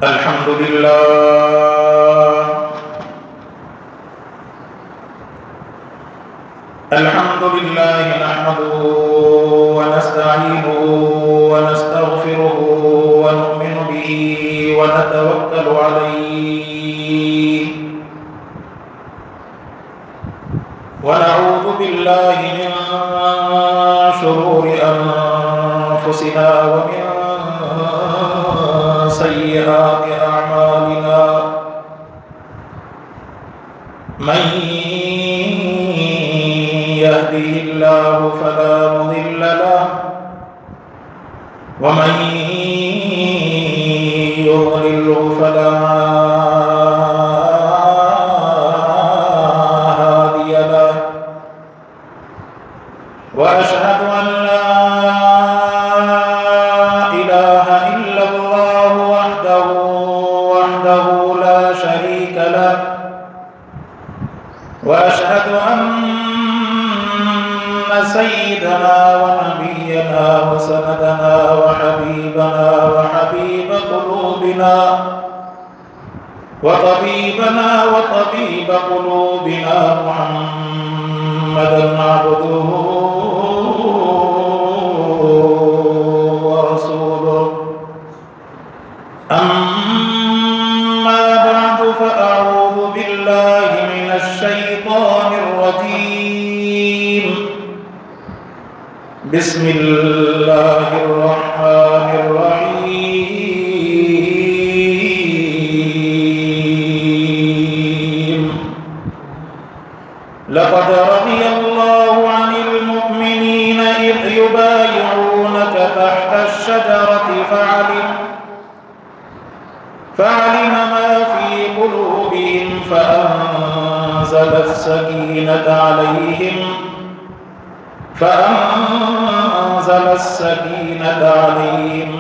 الحمد لله نحمده ونستعينه ونستغفره ونؤمن به ونتوكل عليه ونعوذ بالله من شرور أنفسنا ومن سيئات أعمالنا من يهده الله فلا مضل له ومن يضلله فلا هادي له وأشهد أن لا إله إلا الله وحده لا شريك له وأشهد أن سيدنا ونبينا وسندنا وحبيبنا وحبيب قلوبنا وطبيب قلوبنا محمدا عبده ورسوله أما بعد فأعوذ بالله من الشيطان الرجيم بسم الله الرحمن الرحيم لقد رضي الله عن المؤمنين إذ يبايعونك تحت الشجرة فعلم ما في قلوبهم فأنزل السكينة عليهم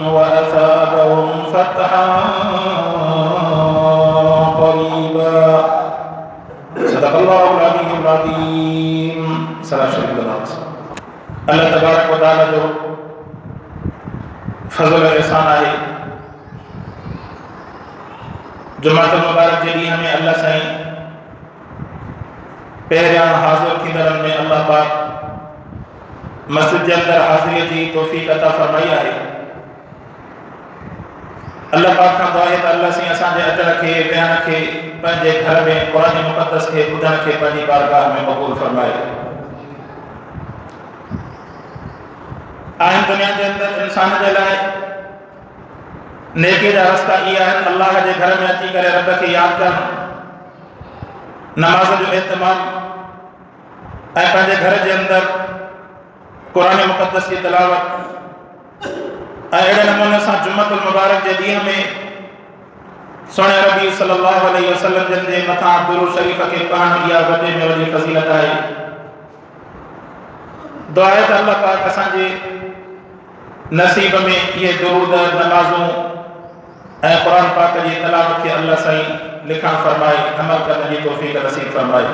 وأثابهم فتحا قريبا صدق الله العلي العظيم صلاة شریف اللہ اللہ تبارک و تعالی جو فضل و احسان ہے جمعۃ المبارک جی ہمیں اللہ سائیں پہریاں حاضر کی درن میں اللہ پاک مسجد کے اندر حاضری کی توفیق عطا فرمائی ہے اللہ پاک کا دعا ہے اللہ سے اساں دے اجر کے بیان کے پنجے گھر میں قرآن مقدس کے ٻدھڻ کے پنجی بارگاہ میں قبول فرمائے آئین دنیا کے اندر انسان کے لائے نیکی دا رستہ یہ ہے اللہ کے گھر میں اچھی کرے رب کے یاد کر نماز جو اہتمام پنجے گھر کے اندر قرآن مقدس کی تلاوت اہڑے نمونے سے جمعۃ المبارک کے ڈینہں میں سونے ربی صلی اللہ علیہ وسلم جن دے متھاں درود شریف کے پڑھن یا وڈے میں وڈی فضیلت ہے دعا ہے اللہ پاک اساں جے نصیب میں یہ درود نمازوں قرآن پاک کی تلاوت کے اللہ سائیں لکھن فرمائے عمل کرنے کی توفیق نصیب فرمائے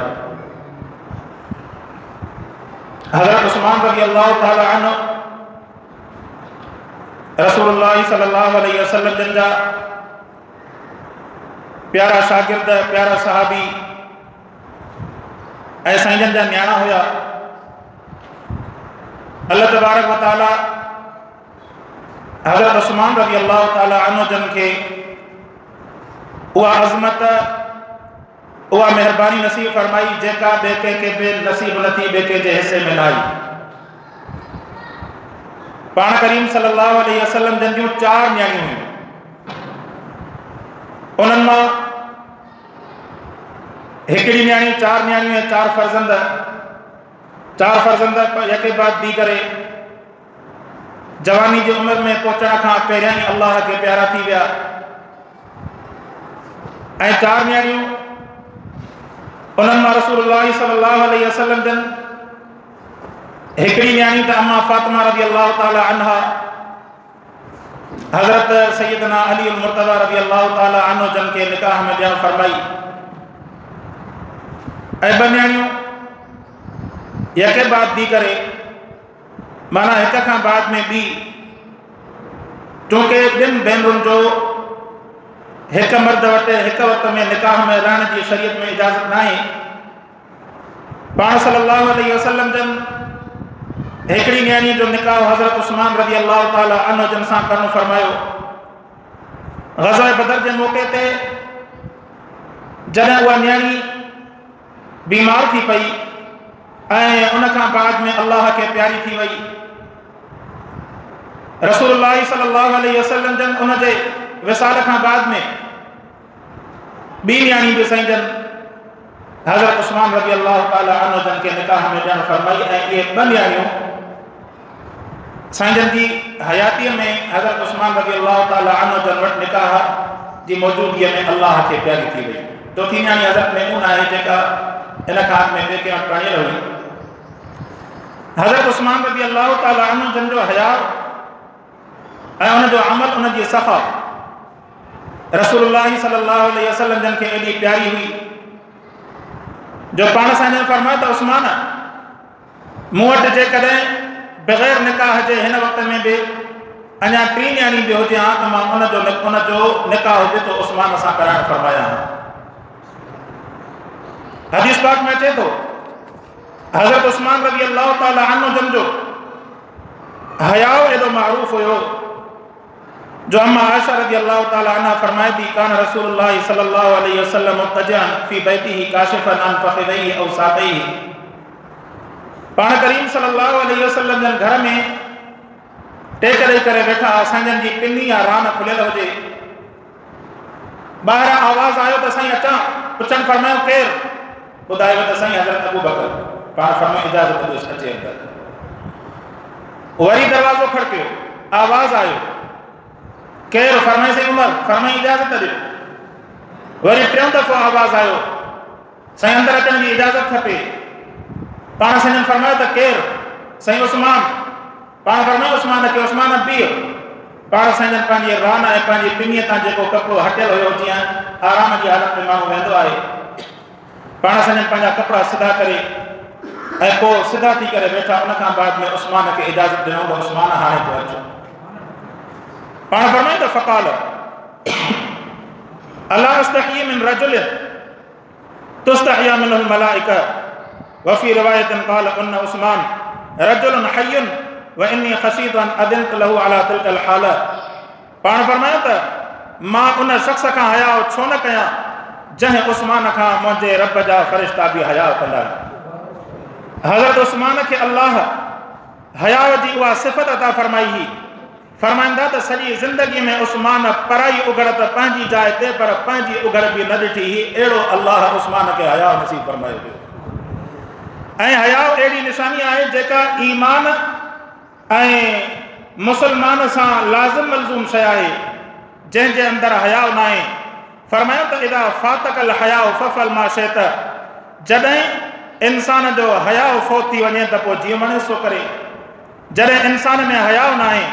حضرت عثمان رضی اللہ تعالی عنہ رسول اللہ صلی اللہ علیہ وسلم جن جا پیارا شاگرد پیارا صحابی سائیں جن جا نیانا ہویا اللہ تبارک و تعالی حضرت عثمان رضی اللہ تعالی عنہ جن کے وہ عظمت وہ مہربانی نصیب فرمائی جیکا بیکے کے بے نصیب نتی بیکے جے حصے میں لائی پان کریم صلی اللہ علیہ وسلم جن جو 4 نیانیوں ہیں انہوں میں ہکڑی نیانی 4 نیانیوں ہیں 4 فرزند یکے بعد دی کرے جوانی جو عمر میں پہنچنا کھا پہریاں اللہ کے پیارا تھی ویا 4 نیانیوں انہوں رسول اللہ صلی اللہ علیہ وسلم جن ہکڑی نیانی تا اما فاطمہ رضی اللہ تعالی عنہ حضرت سیدنا علی المرتضی رضی اللہ تعالی عنہ جن کے نکاح میں بیان فرمائی اے بنیانیوں یکے بعد دی کرے مانا ایک کھاں بعد میں بھی چونکہ بن بینرن جو ابتدا جو ذکر ہے اللہ پاک فرمائے وَإِذْ تَقُولُ لِلْمَلَائِكَةِ إِنِّي جَاعِلٌ فِي الْأَرْضِ خَلِيفَةً قَالُوا أَتَجْعَلُ فِيهَا مَن يُفْسِدُ فِيهَا وَيَسْفِكُ الدِّمَاءَ وَنَحْنُ نُسَبِّحُ بِحَمْدِكَ وَنُقَدِّسُ لَكَ قَالَ إِنِّي أَعْلَمُ مَا لَا تَعْلَمُونَ एक मर्द वटे एक वक्त में निकाह में रहण की शरीयत में इजाज़त ना है। पाण सल्लल्लाहु अलैहि वसल्लम जन एकड़ी न्याणी जो निकाह हज़रत उस्मान रज़ी अल्लाह ताला अन्हु जन सां करणु फरमायो। ग़ज़वा बदर के मौके ते जॾहिं उहा न्याणी बीमार थी पई ऐं उन खां बाद में अल्लाह के प्यारी थी वई, रसूलुल्लाह सल्लल्लाहु अलैहि वसल्लम जन उन जे विसाल खां बाद में ॿी न्याणी बि साईं जन हज़रत उस्मान रज़ी अल्लाह ताला अन्हु जन के निकाह में ॾियणु फरमाई। ऐं इहे ॿ न्याणियूं साईं जन जी हयातीअ में हज़रत उस्मान रज़ी अल्लाह ताला अन्हु जन वटि निकाह जी मौजूदगीअ में अल्लाह के प्यारी थी वई। चौथी न्याणी हज़रत मैमूना आहे जेका इन खां में ॿिए कंहिं वटि पढ़ियल हुई। हज़रत उस्मान रज़ी अल्लाह ताला अन्हु जन जो हया ऐं उन जो अमल उन जी सफ़ा रसूलुल्लाह सल्लल्लाहु अलैहि वसल्लम जन खे एॾी प्यारी हुई जो पाण सां जन फरमायो त उस्मान मूं वटि जेकॾहिं बग़ैर निकाह जे हिन वक़्त में बि अञा टी न्याणी बि हुजे हा त मां उन जो निकाह हुजे तो उस्मान सां कराइणु फरमाया हा। हदीस पाक में अचे थो हज़रत उस्मान रज़ी अल्लाह ताला अन्हु जन जो हयाओ एॾो मारूफ़ हुयो जो अम्मा आयशा रज़ी अल्लाह ताला अन्हा फरमाए थी कान रसूलुल्लाह सल्लल्लाहु अलैहि वसल्लम मुत्तजअन फी बैतिही काशिफन अन फखिदैहि औ सातैहि। पाण करीम सल्लल्लाहु अलैहि वसल्लम जन घर में टेक ॾेई करे वेठा, असां जन जी पिनी या रान खुलियल हुजे, ॿाहिरां आवाज़ आयो त साईं अचां, पुछण फरमायो केरु? ॿुधायो त साईं हज़रत अबू बकर। पाण फरमायो इजाज़त ॾियोसि अचे अंदरि। वरी दरवाज़ो खड़कियो, आवाज़ आयो केरु? फरमाए साईं उमर। फरमाई इजाज़त ॾियो। वरी टियों दफ़ो आवाज़ आयो साईं अंदरि अचण जी इजाज़त खपे। पाण साईं फरमायो त केरु? साईं उस्मान। पाण फरमायो उस्मान खे। उस्मान बीह। पाण साईं पंहिंजी रान ऐं पंहिंजी पिनीअ तां जेको कपिड़ो हटियल हुयो, जीअं आराम जी हालत में माण्हू वेंदो आहे, पाण साईं पंहिंजा कपिड़ा सिधा करे ऐं पोइ सिधा थी करे वेठा। उन खां बाद में उस्मान खे इजाज़त ॾिनो त उस्मान हाणे तूं अचो। पाण फरमायो त फ़क़ाल अला अस्तही मिन रजुलिन तुस्तहया मिनहुल मलाइका व फी रिवायतिन क़ाल उन उस्मान रजुलन हय्युन व इन्नी ख़शीद अन अदिनत लहू अला तिलकल हाल। पाण फरमायो त मां उन शख़्स खां हया छो न कयां जंहिं उस्मान खां मुंहिंजे रब जा फ़रिश्ता बि हया कंदा। हज़रत उस्मान खे अल्लाह हया जी उहा सिफ़त अता फरमाई हुई। फरमाईंदा त सॼी ज़िंदगी में उस्मान पराई उघड़ त पंहिंजी जाइ ते पर पंहिंजी उघड़ बि न ॾिठी हुई। अहिड़ो अल्लाह उस्मान खे हया नसीब फरमायो हुयो। ऐं हया अहिड़ी निशानी आहे जेका ईमान ऐं मुसलमान सां लाज़िम मलज़ूम शइ आहे, जंहिंजे अंदरि हया न आहे। फरमायो त इदा फातकल हया फफल मा शैत, जॾहिं इंसान जो हया फ़ौत थी वञे त पोइ जीअं वणे सो करे। जॾहिं इंसान में हया न आहे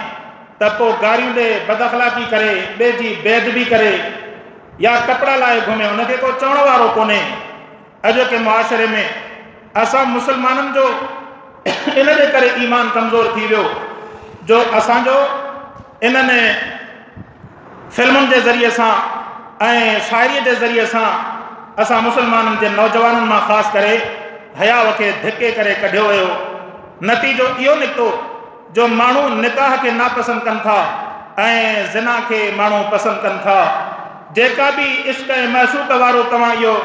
त पोइ गारियूं ॾे, बदअख़लाक़ी करे, ॿिए जी बेदबी करे या कपिड़ा लाइ घुमे, उनखे को चवण वारो कोन्हे। अॼु के मुआशरे में असां मुसलमाननि जो इन जे करे ईमान कमज़ोर थी वियो जो असांजो इन्हनि फिल्मुनि जे ज़रिए सां ऐं शाइरीअ जे ज़रिए सां असां मुसलमाननि जे नौजवाननि मां ख़ासि करे हयाव खे धिके करे कढियो वियो। नतीजो इहो निकितो जो माण्हू निकाह खे नापसंदि कनि था ऐं ज़िना खे माण्हू पसंदि कनि था। जेका बि इश्क ऐं महसूक वारो तव्हां इहो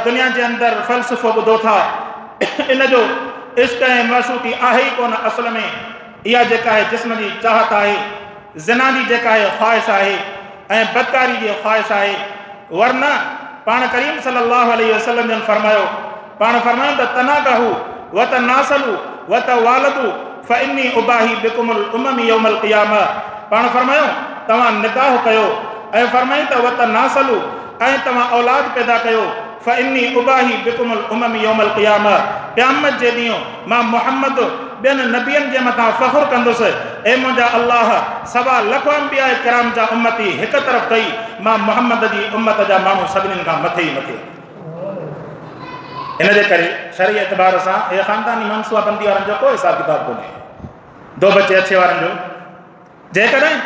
दुनिया जे अंदरि फ़लसफ़ो ॿुधो था, इन जो इश्क ऐं महसूकी आहे ई कोन। असल में इहा जेका आहे जिस्म जी चाहत आहे, ज़िना जी जेका आहे ख़्वाहिश आहे ऐं बदकारी जी ख़्वाहिश आहे। वरना पाण करीम सल्लल्लाहु अलैहि वसल्लम जन फरमायो, पाण फरमायो त तनाकहू व तनासलू व तवालदू फ़इन्नी उबाही बिकुमुल उममी यौमल क़ियामा। पाण फरमायो तव्हां निकाह कयो ऐं फरमाई त व तनासलू ऐं तव्हां औलाद पैदा कयो फ़इन्नी उबाही बिकुमुल उममी यौमल क़ियामा। क़यामत जे ॾींहुं मां मुहम्मद ॿियनि नबियनि जे मथां फ़ख़्रु कंदुसि। ऐं मुंहिंजा अल्लाह सवा लख अंबिया किराम जा उम्मती हिकु तरफ़ कई, मां मुहम्मद जी उम्मत जा माण्हू सभिनीनि खां मथे ई मथे। इन जे करे शरई एतबार सां इहे ख़ानदानी मनसूबाबंदी वारनि जो कोई हिसाब किताब कोन्हे, दो बचे अच्छे वारनि जो। जेकॾहिं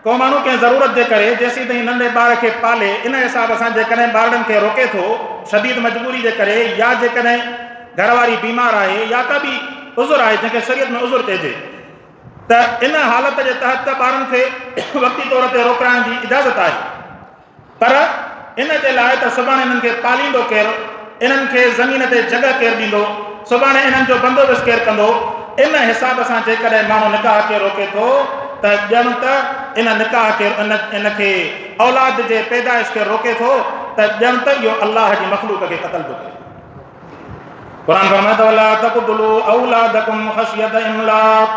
को माण्हू कंहिं ज़रूरत जे करे जेसीं ताईं नंढे ॿार खे पाले इन हिसाब सां जेकॾहिं ॿारनि खे रोके थो शदीद मजबूरी जे करे या जेकॾहिं घरवारी बीमार आहे या का बि उज़ुर आहे जंहिंखे शरीयत में उज़ुर चइजे त इन हालत जे तहत ॿारनि खे वक़्ती तौर ते रोकाइण जी इजाज़त आहे। पर इन जे लाइ त सुभाणे इन्हनि खे पालींदो केरु, इन्हनि खे ज़मीन ते जॻह केरु ॾींदो, सुभाणे इन्हनि जो बंदोबस्तु केरु कंदो, इन हिसाब सां जेकॾहिं माण्हू निकाह खे रोके थो त ॼण त इन निकाह खे इनखे औलाद जे पैदाइश खे रोके थो त ॼण त इहो अल्लाह जी मख़लूक खे क़त्ल थो करे। क़ुरान फरमाए वला तक़तुलू औलादकुम ख़शियत इमलाक,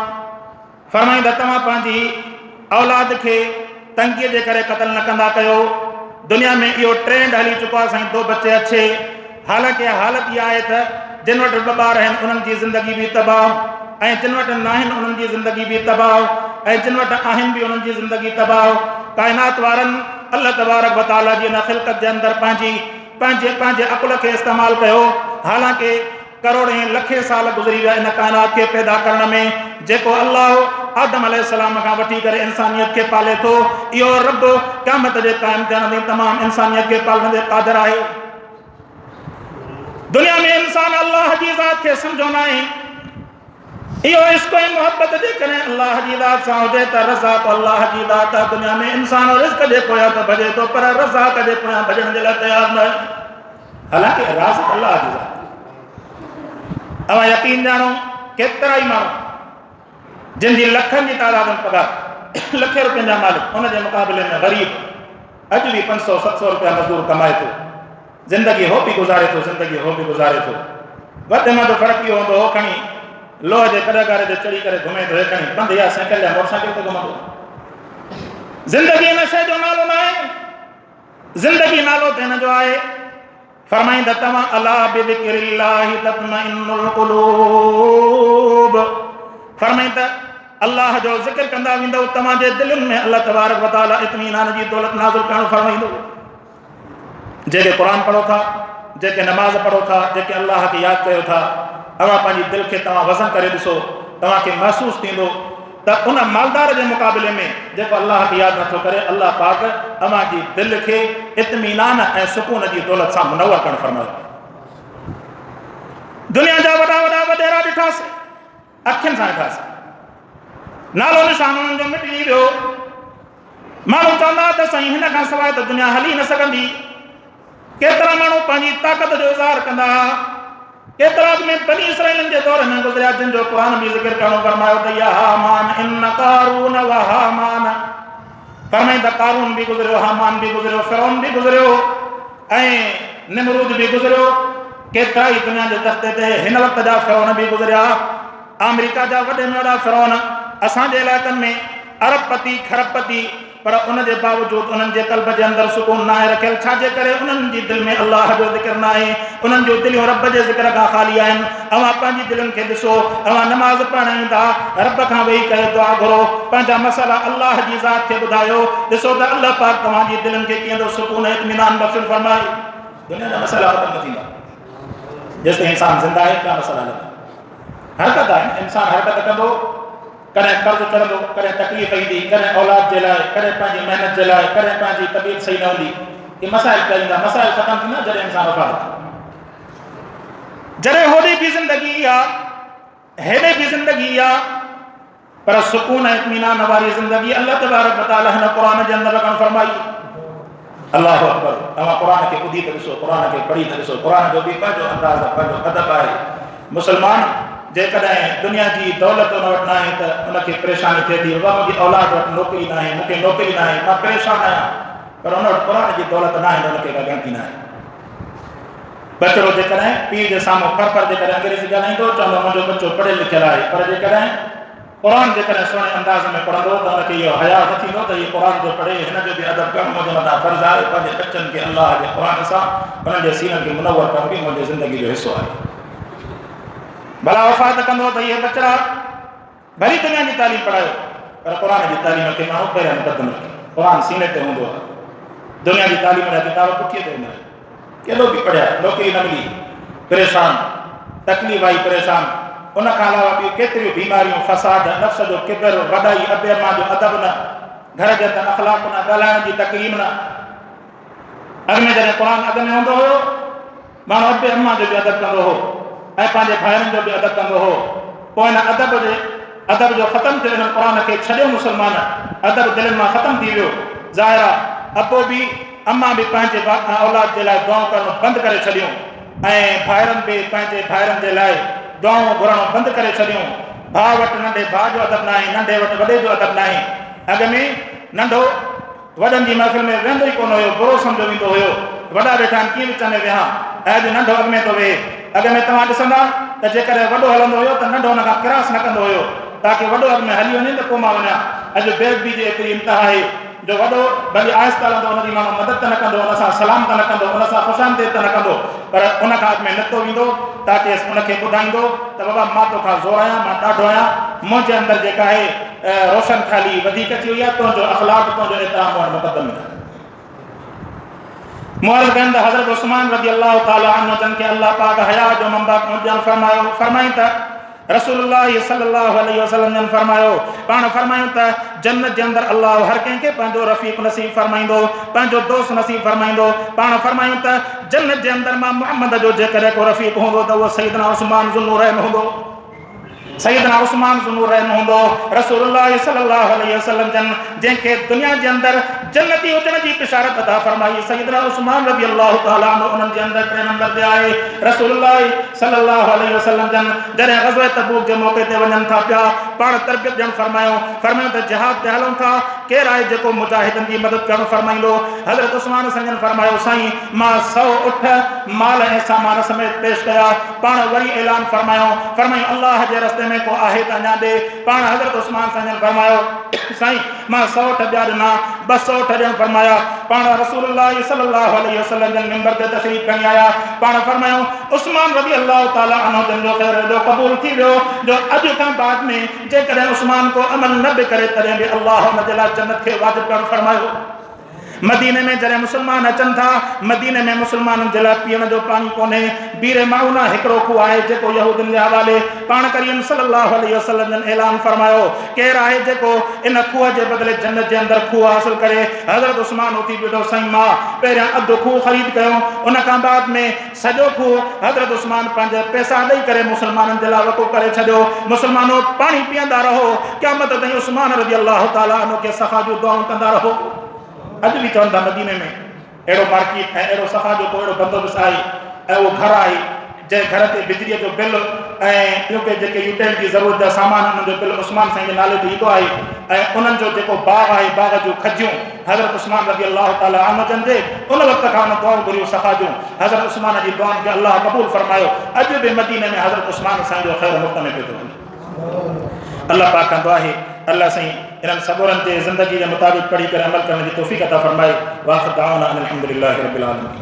फरमाईंदा तव्हां पंहिंजी औलाद खे तंगीअ जे करे क़त्ल न कंदा कयो। दुनिया में इहो ट्रेंड हली चुको आहे साईं, 2 बच्चे अच्छे, हालांकि हालत इहा आहे त जिन वटि 2 ॿार आहिनि उन्हनि जी ज़िंदगी बि तबाह ऐं जिन वटि न आहिनि उन्हनि जी ज़िंदगी बि तबाह ऐं जिन वटि आहिनि बि उन्हनि जी ज़िंदगी तबाह। काइनात वारनि अल्लाह तबारक व तआला जी इन ख़िलक़त जे अंदरि पंहिंजे अक़ुल खे इस्तेमालु कयो। हालांकि करोड़े लखे साल गुज़री विया इन काइनात खे पैदा करण में। जेको अल्लाह आदम अलैहिस्सलाम खां वठी करे इंसानियत खे पाले थो, इहो रब क़यामत जे क़ाइम थियण में तमामु इंसानियत खे पालण जे क़ादिर आहे। दुनिया में इंसान अल्लाह जी ज़ात खे सम्झो न आहे। इहो इश्क़ ऐं मोहब्बत जेकॾहिं अल्लाह जी ज़ात सां हुजे त रज़ाक़ अल्लाह जी ज़ात आहे। दुनिया में इंसान रिज़्क़ जे पोयां त भॼे थो पर रज़ाक़ जे पोयां भॼण जे लाइ तयारु न आहे। हालांकि राज़िक़ अल्लाह जी ज़ात आहे। अवां यकीन ॼाणो केतिरा ई माण्हू जिन जी लखनि जी तादाद में पगार, लखे रुपयनि जा मालिक, उन जे मुक़ाबले में ग़रीब अॼु बि 500-700 रुपया मज़दूर कमाए थो, ज़िंदगी हो बि गुज़ारे थो, ज़िंदगी हो बि गुज़ारे थो। वधि में वधि फ़र्क़ु इहो हूंदो हो खणी लोह जे कड़गारे ते चढ़ी करे घुमे थो, खणी पंध या साइकिल या मोटरसाइकिल ते घुमंदो। ज़िंदगी इन शइ जो नालो न आहे, ज़िंदगी नालो त हिन जो आहे। फरमाईंदा तव्हां अला बिज़िक्रिल्लाहि तत्मइन्नुल क़ुलूब, फरमाईंदा अल्लाह जो ज़िक्र कंदा वेंदो तव्हांजे दिलनि में अल्लाह तबारक व तआला इत्मीनान जी दौलत नाज़िल करणु फरमाईंदो। जेके क़ुरान पढ़ो था, जेके नमाज़ पढ़ो था, जेके अल्लाह खे यादि कयो था, अवां पंहिंजी दिलि खे तव्हां वज़न करे ॾिसो, तव्हांखे महसूसु थींदो त उन मालदार जे मुक़ाबले में जेको अल्लाह खे यादि नथो करे, अल्लाह पाक अवां जी दिलि खे इत्मीनान ऐं सुकून जी दौलत सां मुनव्वर करणु फरमायो। दुनिया जा वॾा वॾा वॾेरा ॾिठासीं, अखियुनि सां ॾिठासीं, नालो निशान उन्हनि जो मिटी वियो। माण्हू चवंदा त साईं हिन खां सवाइ त दुनिया हली न सघंदी। केतिरा माण्हू पंहिंजी ताक़त जो इज़हार कंदा, केतिरा में बनी इसराइलनि जे दौर में गुज़रिया जिन जो क़ुरान बि ज़िक्र करणो फरमायो त या हामान इन कारून व हामान, फरमाईंदा कारून बि गुज़रियो, हामान बि गुज़रियो, फ़िरौन बि गुज़रियो ऐं निमरूद बि गुज़रियो। केतिरा ई दुनिया जे तख़्ते ते हिन वक़्त जा फ़िरौन बि गुज़रिया। अमेरिका जा वॾे में वॾा फ़िरौन असांजे इलाइक़नि में अरबपति खरबपति, पर उन जे बावजूदि उन्हनि जे क़ल्ब जे अंदरि सुकून न आहे रखियलु। छाजे करे उन्हनि जी दिलि में अल्लाह जो ज़िक्र न आहे, उन्हनि जूं दिलियूं रब जे ज़िक्र खां ख़ाली आहिनि। अवां पंहिंजी दिलनि खे ॾिसो, अवां नमाज़ पढ़ण ईंदा, रब खां वेही करे दुआ घुरो, पंहिंजा मसइला अल्लाह जी ज़ात खे ॿुधायो, ॾिसो त अल्लाह पाक तव्हांजी दिलनि खे कीअं थो सुकून इत्मीनान बख़्शण फरमाए। दुनिया जा मसइला ख़तमु न थींदा जेसि ताईं इंसान ज़िंदा आहे। ॿिया मसइला न, हरकत आहे, इंसान हरकत कंदो, कॾहिं कर्ज़ चढ़ंदो, कॾहिं तकलीफ़ ईंदी, कॾहिं औलाद जे लाइ, कॾहिं पंहिंजी महिनत जे लाइ, कॾहिं पंहिंजी तबियत सही न हूंदी। इहे मसाइल कईंदा, मसाइल ख़तमु थींदा जॾहिं इंसान वफ़ात कंदो। जॾहिं होॾे बि ज़िंदगी आहे, हेॾे बि ज़िंदगी आहे, पर सुकून ऐं इत्मीनान वारी ज़िंदगी अल्लाह तबारक व तआला हिन क़ुरान जे अंदरि रखणु फरमाई। अल्लाह अकबर। तव्हां क़ुरान खे ॿुधी त ॾिसो, क़ुरान खे पढ़ी त ॾिसो, क़ुरान जो बि पंहिंजो अंदाज़, पंहिंजो अदब आहे। मुस्लमान जेकॾहिं दुनिया जी दौलत उन वटि न आहे त उनखे परेशानी थिए थी, मुंहिंजी औलाद वटि नौकिरी न आहे, मूंखे नौकिरी न आहे, मां परेशान आहियां, पर उन वटि क़ुरान जी दौलत न आहे त उनखे का ॻणती न आहे। बचिड़ो जेकॾहिं पीउ जे साम्हूं पर जेकॾहिं अंग्रेज़ी ॻाल्हाईंदो, चवंदो मुंहिंजो बच्चो पढ़ियलु लिखियलु आहे, पर जेकॾहिं क़ुरान जेकॾहिं सुहिणे अंदाज़ में पढ़ंदो त उनखे इहो हया न थींदो त इहो क़ुरान जो पढ़े, हिन जो बि अदब करणु मुंहिंजे मथां फ़र्ज़ु आहे। पंहिंजे बच्चनि खे अल्लाह जे क़ुरान सां उन्हनि जे सीननि खे मुनव्वर करणु बि मुंहिंजी ज़िंदगी जो हिसो आहे। भला वफ़ात कंदो त इहे बचिड़ा भली दुनिया जी तालीम पढ़ायो, पर क़ुरान जी तालीम खे माण्हू पहिरियों मुक़दम रखे। क़ुरान सीने ते हूंदो आहे, दुनिया जी तालीम जा किताब पुठीअ ते हूंदा आहिनि। केॾो बि पढ़िया, नौकिरी न मिली, परेशान, तकलीफ़ आई, परेशान। उन खां अलावा ॿियूं केतिरियूं बीमारियूं, फ़साद, नफ़्स जो किबर, वॾाई, अबेरमा जो अदब न, घर जे अंदरि अख़लाक़ न, ॻाल्हाइण जी तकलीम न। अॻ में जॾहिं क़ुर अॻ में हूंदो हुयो माण्हू अबे अम्मा जो बि अदब कंदो हो ऐं पंहिंजे भाइरनि जो बि अदब कंदो हो। पोइ हिन अदब जो ख़तमु थियो, हिन क़ुर खे छॾियो मुस्लमान, अदब दिलनि मां ख़तमु थी वियो। ज़ाहिर आहे अबो बि अम्मा बि पंहिंजे औलाद जे लाइ दुआऊं करणु बंदि करे छॾियूं ऐं भाइरनि बि पंहिंजे भाइरनि जे लाइ दुआऊं घुरणु बंदि करे छॾियूं। भाउ वटि नंढे भाउ जो अदब न आहे, नंढे वटि वॾे जो अदब न आहे। अॻ में नंढो वॾनि जी महफ़िल में वेंदो ई कोन हुयो, बुरो सम्झो वेंदो हुयो। वॾा वेठा आहिनि कीअं विच में विहा, अॼु नंढो अॻ में थो वेहे। अॻ में तव्हां ॾिसंदा त जेकॾहिं वॾो हलंदो हुयो त नंढो हुन खां क्रास न कंदो हुयो ताकी वॾो अॻ में हली वञे त पोइ मां वञा। अॼु बेअदबी जी एतिरी इंतिहा आहे जो वॾो भली आहिस्ता हलंदो, हुनजी माण्हू मदद त न कंदो, हुन सां सलाम त न कंदो, हुन सां ख़ुशामदीद त न कंदो, पर उन खां अॻ में नथो वेंदो ताकी उनखे ॿुधाईंदो त बाबा मां तोखां ज़ोर आहियां, मां ॾाढो आहियां, मुंहिंजे अंदरि जेका आहे रोशन ख़्याली वधीक अची वई आहे, तुंहिंजो अख़लाक़ तुंहिंजो एतिराम वटि मुक़दम आहे। मुअर्रिख़ कनि त हज़रत उस्मान रज़ी अल्लाह ताला अन्हु जन खे अल्लाह पाक हया जो मंबा फरमायूं त रसूलुल्लाह सल्लल्लाहु अलैहि वसल्लम जन फरमायो, पाण फरमायूं त जन्नत जे अंदरि अल्लाह हर कंहिंखे पंहिंजो रफ़ीक़ नसीब फरमाईंदो, पंहिंजो दोस्त नसीब फरमाईंदो। पाण फरमायूं त जन्नत जे अंदरि मां मुहम्मद जो जेकॾहिं को रफ़ीक़ हूंदो त उहो सैयदना उस्मान ज़ुन्नूरैन हूंदो, सैयदना उस्मान ज़ुन्नूरैन हूंदो। रसूलुल्लाह सल्लल्लाहु अलैहि वसल्लम जन जंहिंखे दुनिया जे अंदरि जन्नती हुजण जी बिशारत अता फरमाई, सैयदना उस्मान रज़ी अल्लाह ताला अन्हु उन्हनि जे अंदरि 3 नंबर ते आहे। रसूलुल्लाह सल्लल्लाहु अलैहि वसल्लम जन जॾहिं ग़ज़वा तबूक जे मौक़े ते वञनि था पिया, पाण तरबियत ॾियणु फरमायो त जिहाद ते हलूं था, केरु आहे जेको मुजाहिदनि जी मदद करणु फरमाईंदो। हज़रत उस्मान संजन फरमायो, साईं मां 100 उठ माल ऐं सामान समेत पेश कया। पाण वरी ऐलान फरमायो अल्लाह जे रस्ते में को आहे त अञा ॾे। पाण हज़रत उस्मान संजन फरमायो, साईं मां 100 उठ ॿिया ॾिना, 200 उठ ॾियणु फरमाया। पाण रसूलुल्लाह सल्लल्लाहु अलैहि वसल्लम जन मिंबर ते तशरीफ़ खणी आया। पाण फरमायो उस्मान रज़ी अल्लाह ताला अन्हु जन जो ख़ैर एॾो क़बूल थी वियो जो अॼु खां बाद में जेकॾहिं उस्मान को अमल न बि करे तॾहिं बि अल्लाह हुन जे लाइ जन्नत खे वाजिब करणु फरमायो। मदीने में जॾहिं मुस्लमान अचनि था, मदीने में मुस्लमाननि जे लाइ पीअण जो पाणी कोन्हे। बीर माउना हिकिड़ो खूह आहे जेको यहूदियुनि जे हवाले। पाण करीम सल्लल्लाहु अलैहि वसल्लम जन ऐलान फरमायो, केरु आहे जेको इन खूह जे बदिले जन्नत जे अंदरि खूह हासिल करे। हज़रत उस्मान उथी बीठो, साईं मां पहिरियां अधु खूह ख़रीद कयो, उन खां बाद में सॼो खूह हज़रत उस्मान पंहिंजा पैसा ॾेई करे मुस्लमाननि जे लाइ वक़्फ़ करे छॾियो। मुस्लमानो पाणी पीअंदा रहो, क़यामत ताईं उस्मान रज़ी अल्लाह ताला अन्हु खे सफ़ा जूं दुआऊं कंदा रहो। अॼु बि चवनि था मदीने में अहिड़ो मार्केट ऐं अहिड़ो सफ़ा जो को अहिड़ो बंदोबस्तु आहे ऐं उहो घर आहे जंहिं घर ते बिजलीअ जो बिल ऐं ॿियो के जेके यूटिलिटी ज़रूरत जा सामान उन्हनि जो बिल उस्मान साईं जे नाले ते ईंदो आहे। ऐं उन्हनि जो जेको बाग़ आहे, बाग़ जूं खजियूं हज़रत उस्मान रज़ी अल्लाह ताला अन्हु जन जे उन वक़्त खां उन दुआऊं घुरियूं सफ़ा जूं। हज़रत उस्मान जी दुआउनि खे अल्लाह क़बूल फरमायो। अॼु बि मदीने में हज़रत उस्मान साईं जो ख़ैर मुफ़्त में पियो थो वञे। अल्लाह पाक कंदो आहे, अल्लाह साईं इन्हनि सबूरनि ते ज़िंदगी जे मुताबिक़ पढ़ी करे अमल करण जी तौफ़ीक़ अता फरमाए। वाख़िर दाअवाना अनिल हम्दुलिल्लाहि रब्बिल आलमीन।